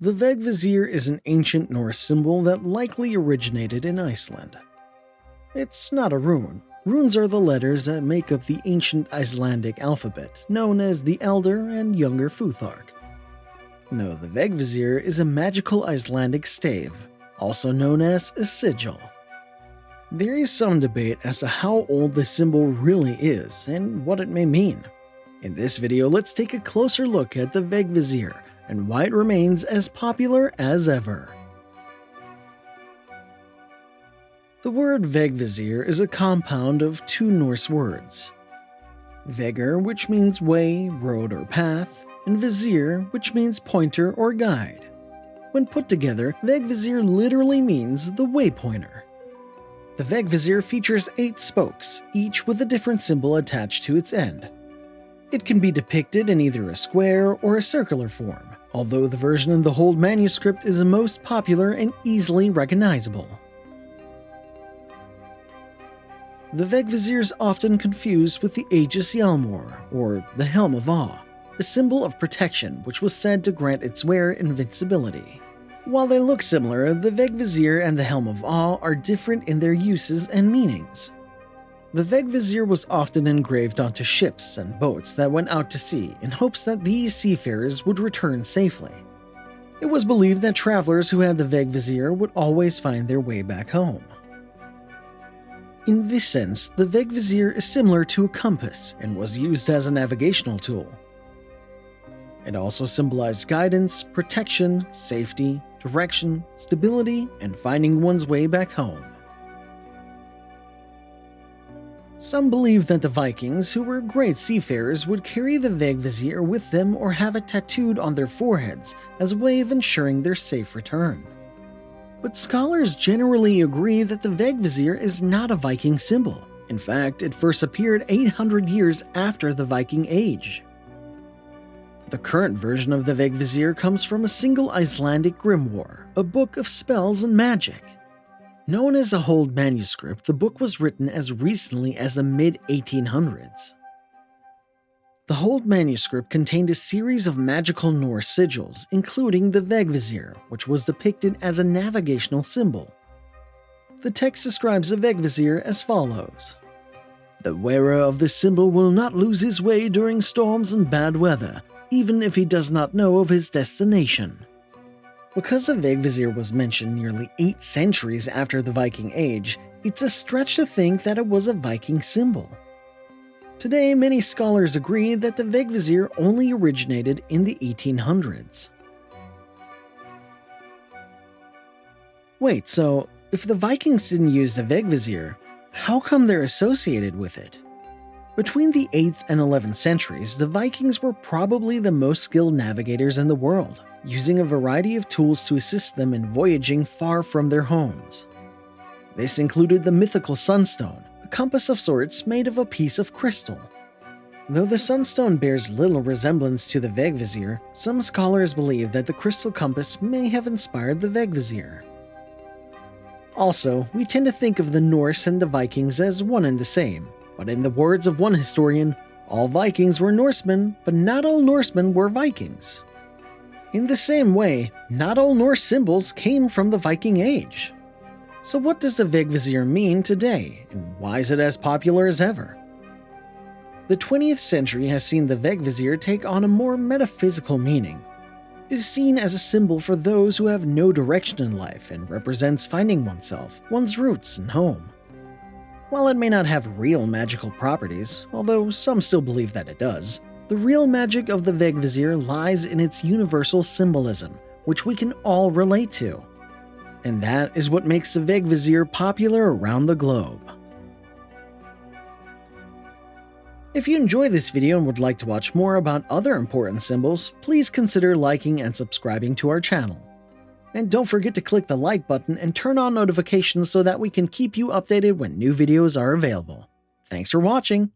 The Vegivisir is an ancient Norse symbol that likely originated in Iceland. It's not a rune. Runes are the letters that make up the ancient Icelandic alphabet, known as the Elder and Younger Futhark. No, the Vegivisir is a magical Icelandic stave, also known as a sigil. There is some debate as to how old the symbol really is and what it may mean. In this video, let's take a closer look at the Vegivisir and why it remains as popular as ever. The word Vegivisir is a compound of two Norse words. Vegr, which means way, road, or path, and Visir, which means pointer or guide. When put together, Vegivisir literally means the waypointer. The Vegivisir features 8 spokes, each with a different symbol attached to its end. It can be depicted in either a square or a circular form, although the version in the Huld Manuscript is the most popular and easily recognizable. The Vegivisir is often confused with the Aegishjalmur, or the Helm of Awe, a symbol of protection which was said to grant its wearer invincibility. While they look similar, the Vegivisir and the Helm of Awe are different in their uses and meanings. The Vegivisir was often engraved onto ships and boats that went out to sea in hopes that these seafarers would return safely. It was believed that travelers who had the Vegivisir would always find their way back home. In this sense, the Vegivisir is similar to a compass and was used as a navigational tool. It also symbolized guidance, protection, safety, direction, stability, and finding one's way back home. Some believe that the Vikings, who were great seafarers, would carry the Vegivisir with them or have it tattooed on their foreheads as a way of ensuring their safe return. But scholars generally agree that the Vegivisir is not a Viking symbol. In fact, it first appeared 800 years after the Viking Age. The current version of the Vegivisir comes from a single Icelandic grimoire, a book of spells and magic. Known as a Huld Manuscript, the book was written as recently as the mid-1800s. The Huld Manuscript contained a series of magical Norse sigils, including the Vegivisir, which was depicted as a navigational symbol. The text describes the Vegivisir as follows: "The wearer of this symbol will not lose his way during storms and bad weather, even if he does not know of his destination." Because the Vegivisir was mentioned nearly 8 centuries after the Viking Age, it's a stretch to think that it was a Viking symbol. Today, many scholars agree that the Vegivisir only originated in the 1800s. Wait, so if the Vikings didn't use the Vegivisir, how come they're associated with it? Between the 8th and 11th centuries, the Vikings were probably the most skilled navigators in the world, using a variety of tools to assist them in voyaging far from their homes. This included the mythical sunstone, a compass of sorts made of a piece of crystal. Though the sunstone bears little resemblance to the Vegivisir, some scholars believe that the crystal compass may have inspired the Vegivisir. Also, we tend to think of the Norse and the Vikings as one and the same, but in the words of one historian, all Vikings were Norsemen, but not all Norsemen were Vikings. In the same way, not all Norse symbols came from the Viking Age. So what does the Vegivisir mean today, and why is it as popular as ever? The 20th century has seen the Vegivisir take on a more metaphysical meaning. It is seen as a symbol for those who have no direction in life and represents finding oneself, one's roots, and home. While it may not have real magical properties, although some still believe that it does, the real magic of the Vegivisir lies in its universal symbolism, which we can all relate to. And that is what makes the Vegivisir popular around the globe. If you enjoyed this video and would like to watch more about other important symbols, please consider liking and subscribing to our channel. And don't forget to click the like button and turn on notifications so that we can keep you updated when new videos are available. Thanks for watching!